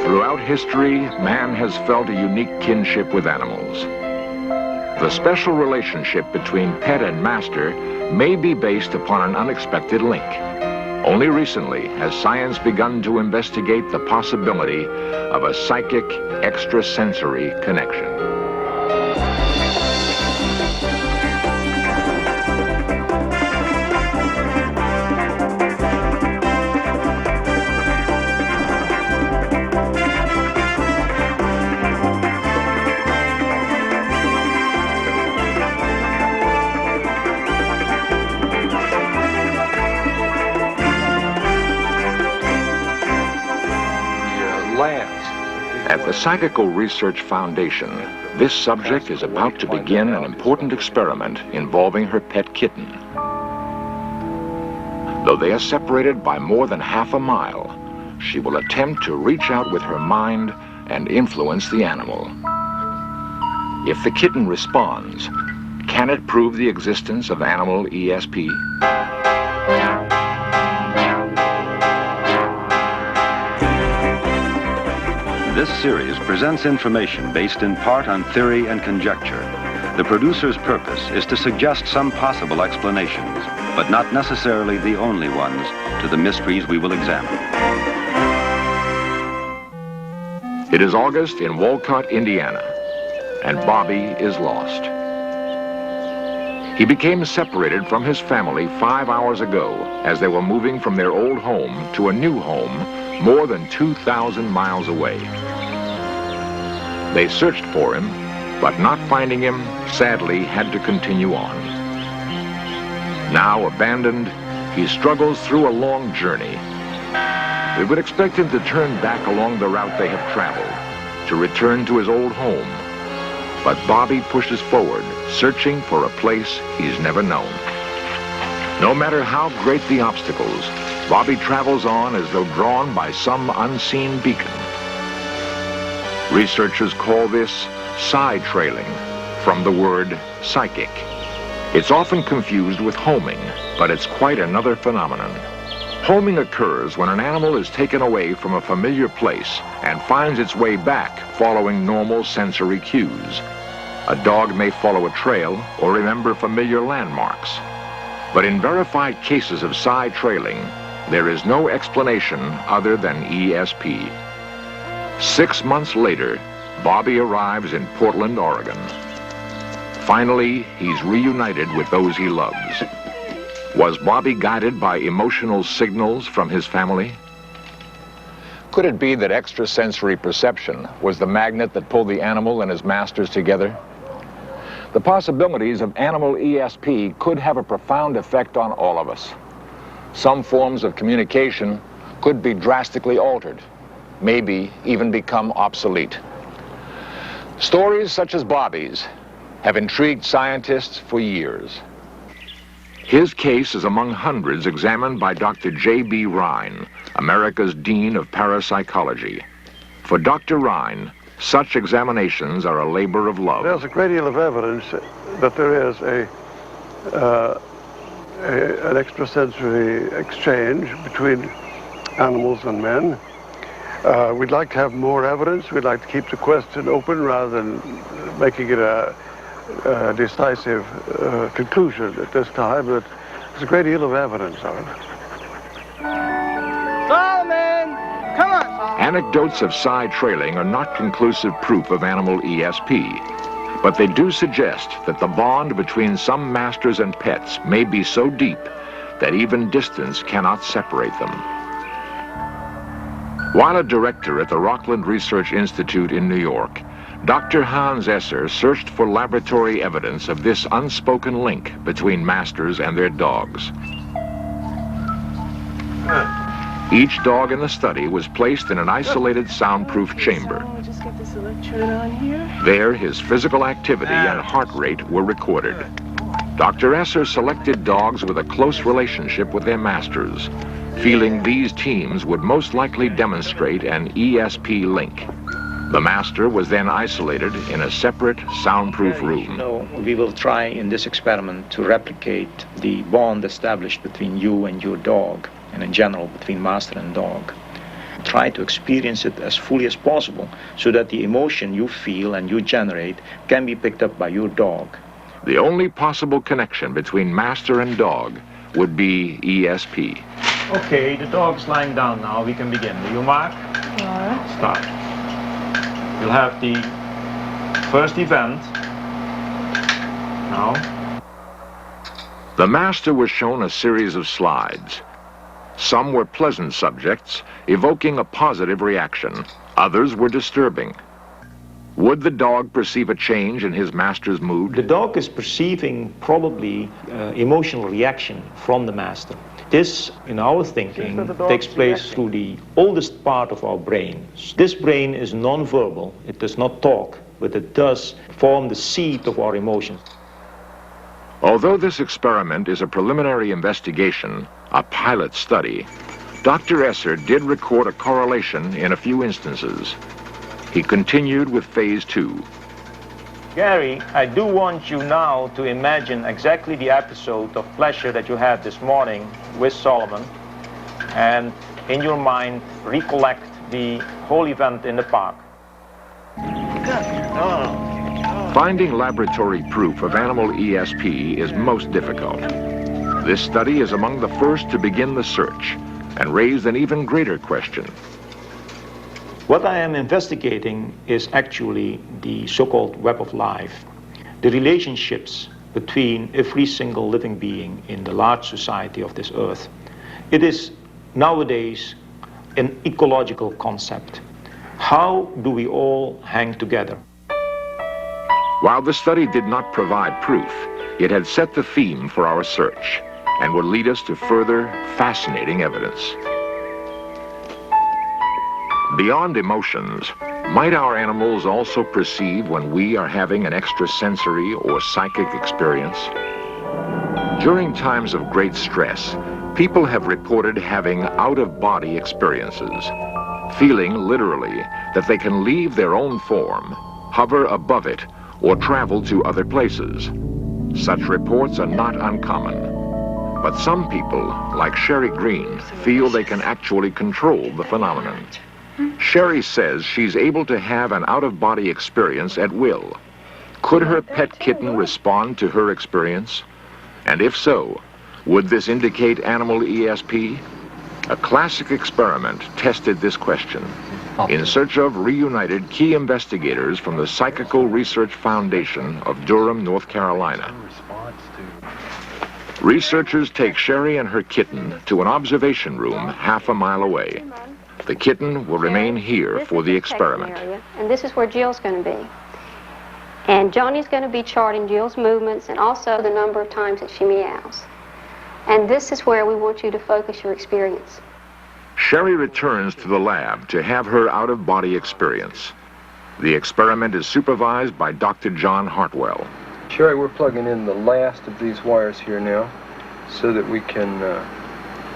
Throughout history, man has felt a unique kinship with animals. The special relationship between pet and master may be based upon an unexpected link. Only recently has science begun to investigate the possibility of a psychic, extrasensory connection. At the Psychical Research Foundation, this subject is about to begin an important experiment involving her pet kitten. Though they are separated by more than half a mile, she will attempt to reach out with her mind and influence the animal. If the kitten responds, can it prove the existence of animal ESP? This series presents information based in part on theory and conjecture. The producer's purpose is to suggest some possible explanations, but not necessarily the only ones, to the mysteries we will examine. It is August in Walcott, Indiana, and Bobby is lost. He became separated from his family 5 hours ago as they were moving from their old home to a new home more than 2,000 miles away. They searched for him, but not finding him, sadly had to continue on. Now abandoned, he struggles through a long journey. We would expect him to turn back along the route they have traveled, to return to his old home. But Bobby pushes forward, searching for a place he's never known. No matter how great the obstacles, Bobby travels on as though drawn by some unseen beacon. Researchers call this side trailing, from the word psychic. It's often confused with homing, but it's quite another phenomenon. Homing occurs when an animal is taken away from a familiar place and finds its way back following normal sensory cues. A dog may follow a trail or remember familiar landmarks. But in verified cases of side trailing, there is no explanation other than ESP. 6 months later, Bobby arrives in Portland, Oregon. Finally, he's reunited with those he loves. Was Bobby guided by emotional signals from his family? Could it be that extrasensory perception was the magnet that pulled the animal and his masters together? The possibilities of animal ESP could have a profound effect on all of us. Some forms of communication could be drastically altered, maybe even become obsolete. Stories such as Bobby's have intrigued scientists for years. His case is among hundreds examined by Dr. J.B. Rhine, America's Dean of Parapsychology. For Dr. Rhine, such examinations are a labor of love. There's a great deal of evidence that there is an extrasensory exchange between animals and men. We'd like to have more evidence. We'd like to keep the question open rather than making it a decisive conclusion at this time, but there's a great deal of evidence on it. Solomon! Come on, Solomon! Anecdotes of side trailing are not conclusive proof of animal ESP, but they do suggest that the bond between some masters and pets may be so deep that even distance cannot separate them. While a director at the Rockland Research Institute in New York, Dr. Hans Esser searched for laboratory evidence of this unspoken link between masters and their dogs. Each dog in the study was placed in an isolated soundproof chamber. Just get this electrode on here. There, his physical activity and heart rate were recorded. Dr. Esser selected dogs with a close relationship with their masters, feeling these teams would most likely demonstrate an ESP link. The master was then isolated in a separate soundproof room. So we will try in this experiment to replicate the bond established between you and your dog and in general between master and dog. Try to experience it as fully as possible so that the emotion you feel and you generate can be picked up by your dog. The only possible connection between master and dog would be ESP. Okay, the dog's lying down now. We can begin. Do you mark? All right. Start. You'll have the first event. Now. The master was shown a series of slides. Some were pleasant subjects, evoking a positive reaction. Others were disturbing. Would the dog perceive a change in his master's mood? The dog is perceiving probably emotional reaction from the master. This, in our thinking, takes place through the oldest part of our brain. This brain is non-verbal. It does not talk, but it does form the seed of our emotions. Although this experiment is a preliminary investigation, a pilot study, Dr. Esser did record a correlation in a few instances. He continued with phase 2. Gary, I do want you now to imagine exactly the episode of pleasure that you had this morning with Solomon, and in your mind recollect the whole event in the park. Finding laboratory proof of animal ESP is most difficult. This study is among the first to begin the search and raised an even greater question. What I am investigating is actually the so-called web of life, the relationships between every single living being in the large society of this earth. It is nowadays an ecological concept. How do we all hang together? While the study did not provide proof, it had set the theme for our search and would lead us to further fascinating evidence. Beyond emotions, might our animals also perceive when we are having an extrasensory or psychic experience? During times of great stress, people have reported having out-of-body experiences, feeling literally that they can leave their own form, hover above it, or travel to other places. Such reports are not uncommon. But some people, like Sherry Green, feel they can actually control the phenomenon. Sherry says she's able to have an out-of-body experience at will. Could her pet kitten respond to her experience? And if so, would this indicate animal ESP? A classic experiment tested this question. In search of reunited key investigators from the Psychical Research Foundation of Durham, North Carolina. Researchers take Sherry and her kitten to an observation room half a mile away. The kitten will remain here for the experiment. And this is where Jill's going to be. And Johnny's going to be charting Jill's movements and also the number of times that she meows. And this is where we want you to focus your experience. Sherry returns to the lab to have her out-of-body experience. The experiment is supervised by Dr. John Hartwell. Sherry, we're plugging in the last of these wires here now so that we can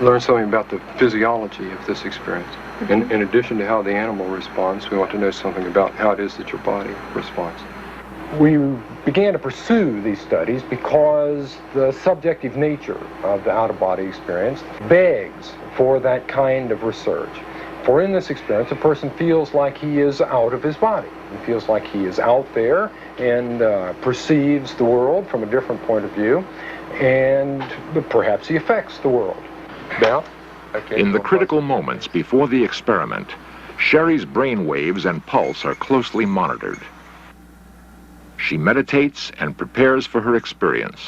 learn something about the physiology of this experience. In addition to how the animal responds, we want to know something about how it is that your body responds. We began to pursue these studies because the subjective nature of the out-of-body experience begs for that kind of research. For in this experience, a person feels like he is out of his body. He feels like he is out there and perceives the world from a different point of view, and perhaps he affects the world. Now, okay, in the critical moments before the experiment, Sherry's brain waves and pulse are closely monitored. She meditates and prepares for her experience.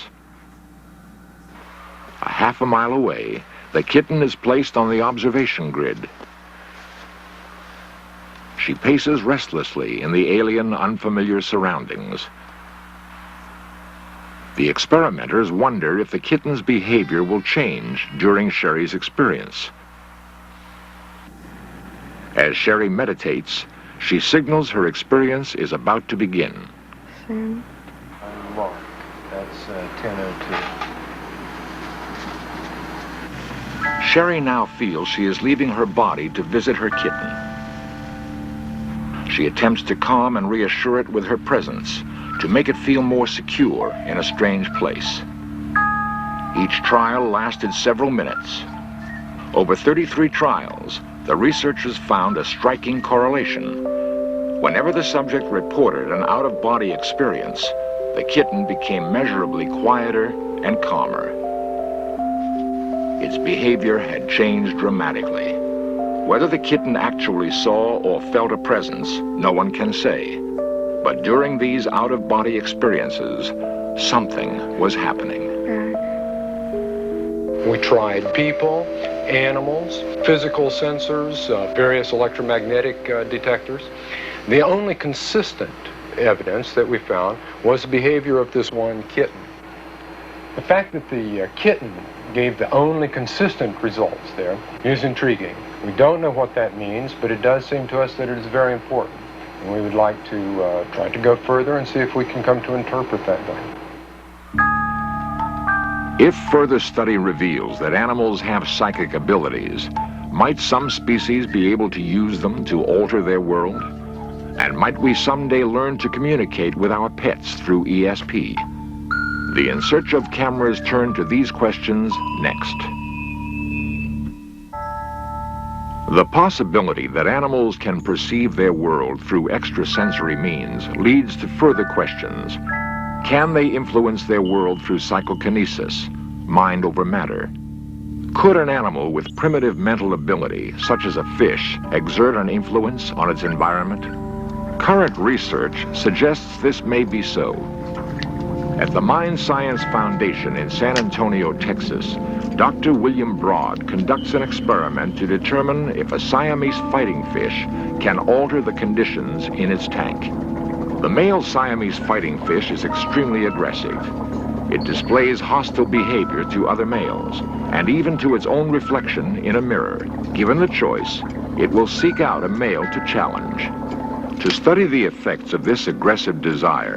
A half a mile away, the kitten is placed on the observation grid. She paces restlessly in the alien, unfamiliar surroundings. The experimenters wonder if the kitten's behavior will change during Sherry's experience. As Sherry meditates, she signals her experience is about to begin. Mark, that's 10:02. Sherry now feels she is leaving her body to visit her kitten. She attempts to calm and reassure it with her presence, to make it feel more secure in a strange place. Each trial lasted several minutes. Over 33 trials, the researchers found a striking correlation. Whenever the subject reported an out-of-body experience, the kitten became measurably quieter and calmer. Its behavior had changed dramatically. Whether the kitten actually saw or felt a presence, no one can say. But during these out-of-body experiences, something was happening. We tried people, animals, physical sensors, various electromagnetic detectors. The only consistent evidence that we found was the behavior of this one kitten. The fact that the kitten gave the only consistent results there is intriguing. We don't know what that means, but it does seem to us that it is very important. And we would like to try to go further and see if we can come to interpret that better. If further study reveals that animals have psychic abilities, might some species be able to use them to alter their world? And might we someday learn to communicate with our pets through ESP? The In Search of cameras turn to these questions next. The possibility that animals can perceive their world through extrasensory means leads to further questions. Can they influence their world through psychokinesis, mind over matter? Could an animal with primitive mental ability, such as a fish, exert an influence on its environment? Current research suggests this may be so. At the Mind Science Foundation in San Antonio, Texas, Dr. William Broad conducts an experiment to determine if a Siamese fighting fish can alter the conditions in its tank. The male Siamese fighting fish is extremely aggressive. It displays hostile behavior to other males, and even to its own reflection in a mirror. Given the choice, it will seek out a male to challenge. To study the effects of this aggressive desire,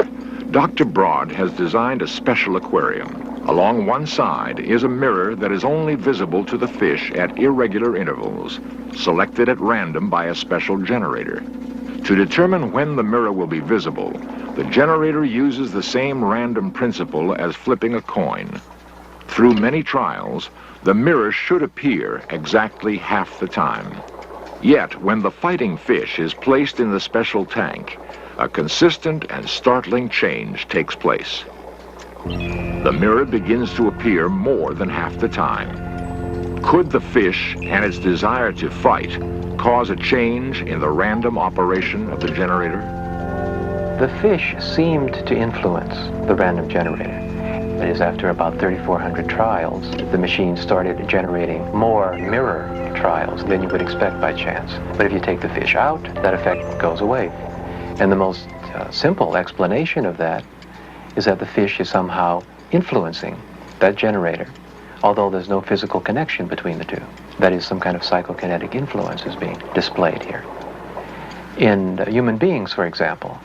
Dr. Broad has designed a special aquarium. Along one side is a mirror that is only visible to the fish at irregular intervals, selected at random by a special generator. To determine when the mirror will be visible, the generator uses the same random principle as flipping a coin. Through many trials, the mirror should appear exactly half the time. Yet, when the fighting fish is placed in the special tank, a consistent and startling change takes place. The mirror begins to appear more than half the time. Could the fish and its desire to fight cause a change in the random operation of the generator? The fish seemed to influence the random generator. That is, after about 3,400 trials, the machine started generating more mirror trials than you would expect by chance. But if you take the fish out, that effect goes away. And the most simple explanation of that is that the fish is somehow influencing that generator, although there's no physical connection between the two. That is, some kind of psychokinetic influence is being displayed here. In human beings, for example,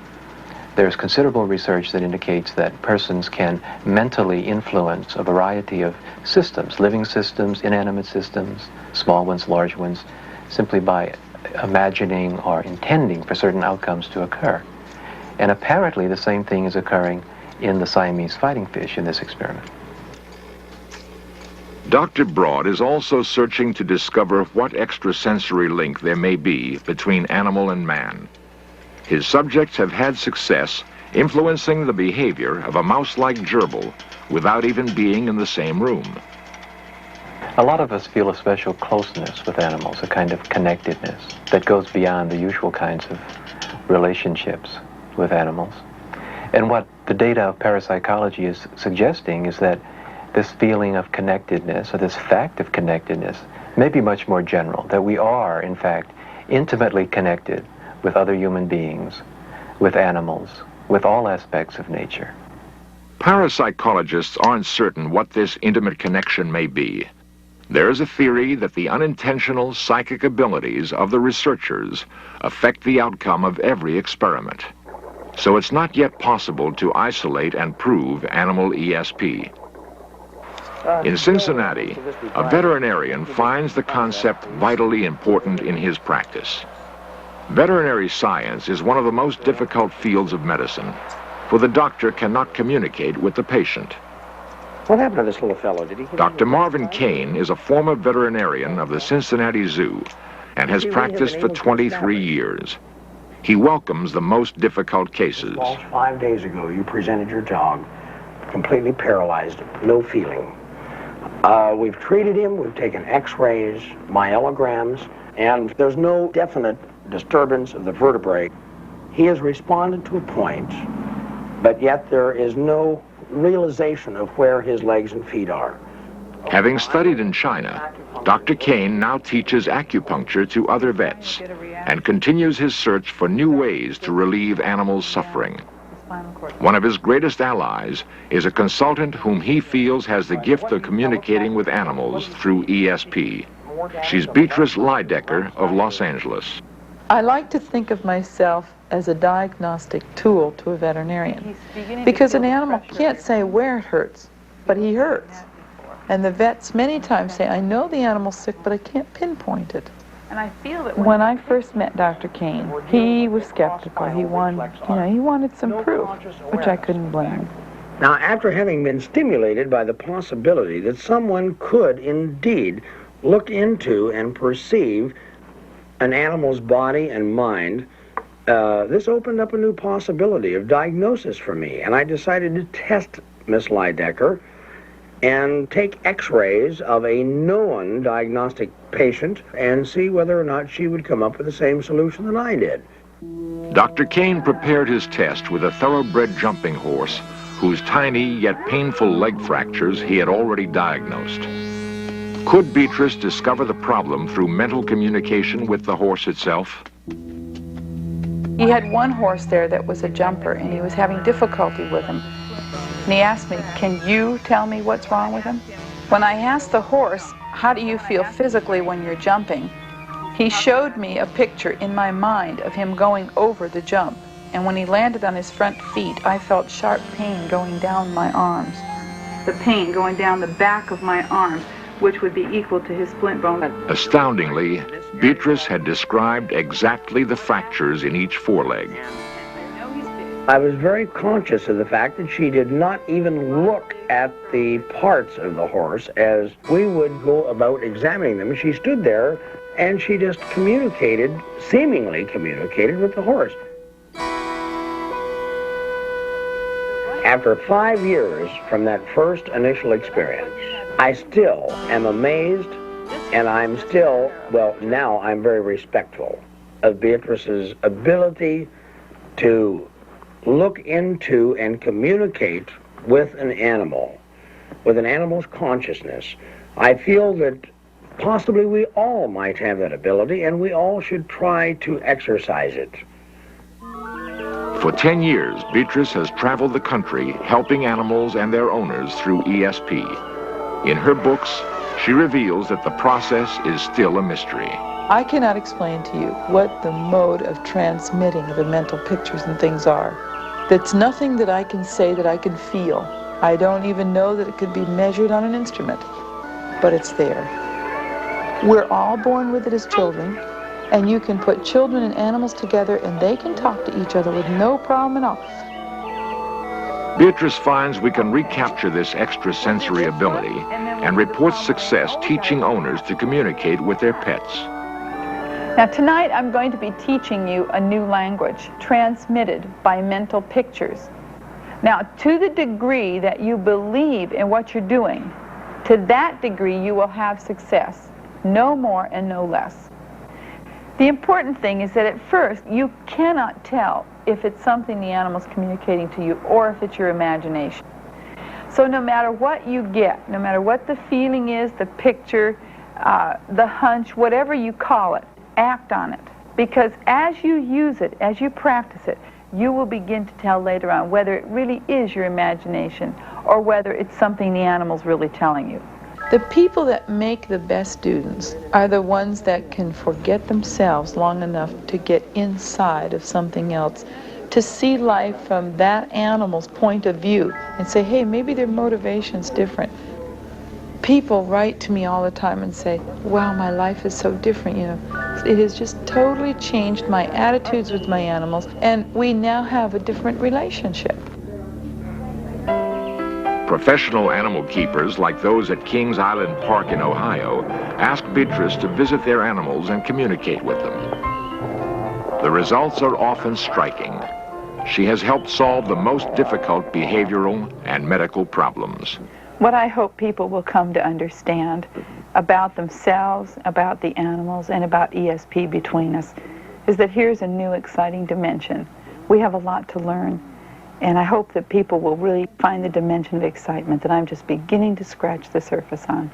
there's considerable research that indicates that persons can mentally influence a variety of systems, living systems, inanimate systems, small ones, large ones, simply by imagining or intending for certain outcomes to occur. And apparently the same thing is occurring in the Siamese fighting fish in this experiment. Dr. Broad is also searching to discover what extrasensory link there may be between animal and man. His subjects have had success influencing the behavior of a mouse-like gerbil without even being in the same room. A lot of us feel a special closeness with animals, a kind of connectedness that goes beyond the usual kinds of relationships with animals. And what the data of parapsychology is suggesting is that this feeling of connectedness, or this fact of connectedness, may be much more general, that we are, in fact, intimately connected with other human beings, with animals, with all aspects of nature. Parapsychologists aren't certain what this intimate connection may be. There is a theory that the unintentional psychic abilities of the researchers affect the outcome of every experiment. So it's not yet possible to isolate and prove animal ESP. In Cincinnati, a veterinarian finds the concept vitally important in his practice. Veterinary science is one of the most difficult fields of medicine, for the doctor cannot communicate with the patient. What happened to this little fellow? Did he get Dr. Marvin Kane is a former veterinarian of the Cincinnati Zoo and has practiced for 23 years. He welcomes the most difficult cases. 5 days ago, you presented your dog, completely paralyzed, no feeling. We've treated him, we've taken x-rays, myelograms, and there's no definite disturbance of the vertebrae. He has responded to a point, but yet there is no realization of where his legs and feet are. Having studied in China, Dr. Kane now teaches acupuncture to other vets and continues his search for new ways to relieve animals' suffering. One of his greatest allies is a consultant whom he feels has the gift of communicating with animals through ESP. She's Beatrice Lydecker of Los Angeles. I like to think of myself as a diagnostic tool to a veterinarian, because an animal can't say where it hurts, but he hurts. And the vets many times say, I know the animal's sick, but I can't pinpoint it. And I feel that when I first met Dr. Kane, he was skeptical. He wanted some proof, which I couldn't blame him. Now, after having been stimulated by the possibility that someone could indeed look into and perceive an animal's body and mind, this opened up a new possibility of diagnosis for me, and I decided to test Miss Lydecker and take x-rays of a known diagnostic patient and see whether or not she would come up with the same solution that I did. Dr. Kane prepared his test with a thoroughbred jumping horse whose tiny yet painful leg fractures he had already diagnosed. Could Beatrice discover the problem through mental communication with the horse itself? He had one horse there that was a jumper, and he was having difficulty with him. And he asked me, can you tell me what's wrong with him? When I asked the horse, how do you feel physically when you're jumping? He showed me a picture in my mind of him going over the jump. And when he landed on his front feet, I felt sharp pain going down my arms. The pain going down the back of my arms, which would be equal to his splint bone. Astoundingly, Beatrice had described exactly the fractures in each foreleg. I was very conscious of the fact that she did not even look at the parts of the horse as we would go about examining them. She stood there and she just seemingly communicated with the horse. After 5 years from that first initial experience, I still am amazed, and I'm still, well, now I'm very respectful of Beatrice's ability to look into and communicate with an animal's consciousness. I feel that possibly we all might have that ability, and we all should try to exercise it. For 10 years, Beatrice has traveled the country helping animals and their owners through ESP. In her books, she reveals that the process is still a mystery. I cannot explain to you what the mode of transmitting the mental pictures and things are. That's nothing that I can say that I can feel. I don't even know that it could be measured on an instrument, but it's there. We're all born with it as children, and you can put children and animals together and they can talk to each other with no problem at all. Beatrice finds we can recapture this extrasensory ability and reports success teaching owners to communicate with their pets. Now tonight I'm going to be teaching you a new language transmitted by mental pictures. Now to the degree that you believe in what you're doing, to that degree you will have success, no more and no less. The important thing is that at first you cannot tell if it's something the animal's communicating to you or if it's your imagination. So no matter what you get, no matter what the feeling is, the picture, the hunch, whatever you call it, act on it. Because as you use it, as you practice it, you will begin to tell later on whether it really is your imagination or whether it's something the animal's really telling you. The people that make the best students are the ones that can forget themselves long enough to get inside of something else, to see life from that animal's point of view and say, hey, maybe their motivation's different. People write to me all the time and say, wow, my life is so different, you know. It has just totally changed my attitudes with my animals, and we now have a different relationship. Professional animal keepers, like those at Kings Island Park in Ohio, ask Beatrice to visit their animals and communicate with them. The results are often striking. She has helped solve the most difficult behavioral and medical problems. What I hope people will come to understand about themselves, about the animals, and about ESP between us is that here's a new exciting dimension. We have a lot to learn, and I hope that people will really find the dimension of excitement that I'm just beginning to scratch the surface on.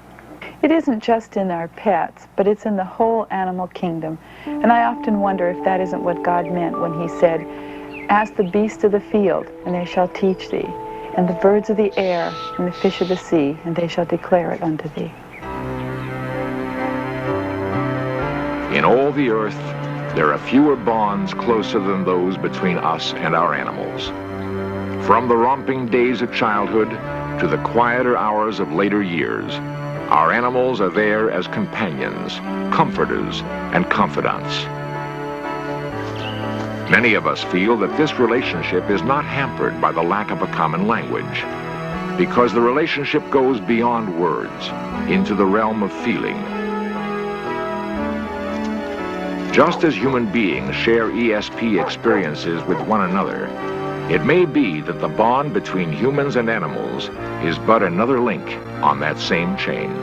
It isn't just in our pets, but it's in the whole animal kingdom. And I often wonder if that isn't what God meant when he said, "Ask the beasts of the field, and they shall teach thee, and the birds of the air, and the fish of the sea, and they shall declare it unto thee." In all the earth, there are fewer bonds closer than those between us and our animals. From the romping days of childhood to the quieter hours of later years, our animals are there as companions, comforters, and confidants. Many of us feel that this relationship is not hampered by the lack of a common language, because the relationship goes beyond words into the realm of feeling. Just as human beings share ESP experiences with one another, it may be that the bond between humans and animals is but another link on that same chain.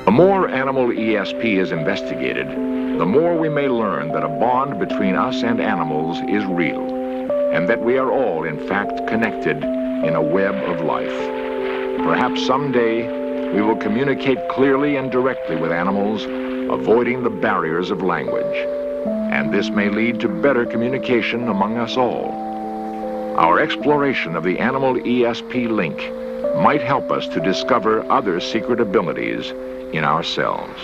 The more animal ESP is investigated, the more we may learn that a bond between us and animals is real, and that we are all, in fact, connected in a web of life. Perhaps someday we will communicate clearly and directly with animals, avoiding the barriers of language. And this may lead to better communication among us all. Our exploration of the animal ESP link might help us to discover other secret abilities in ourselves.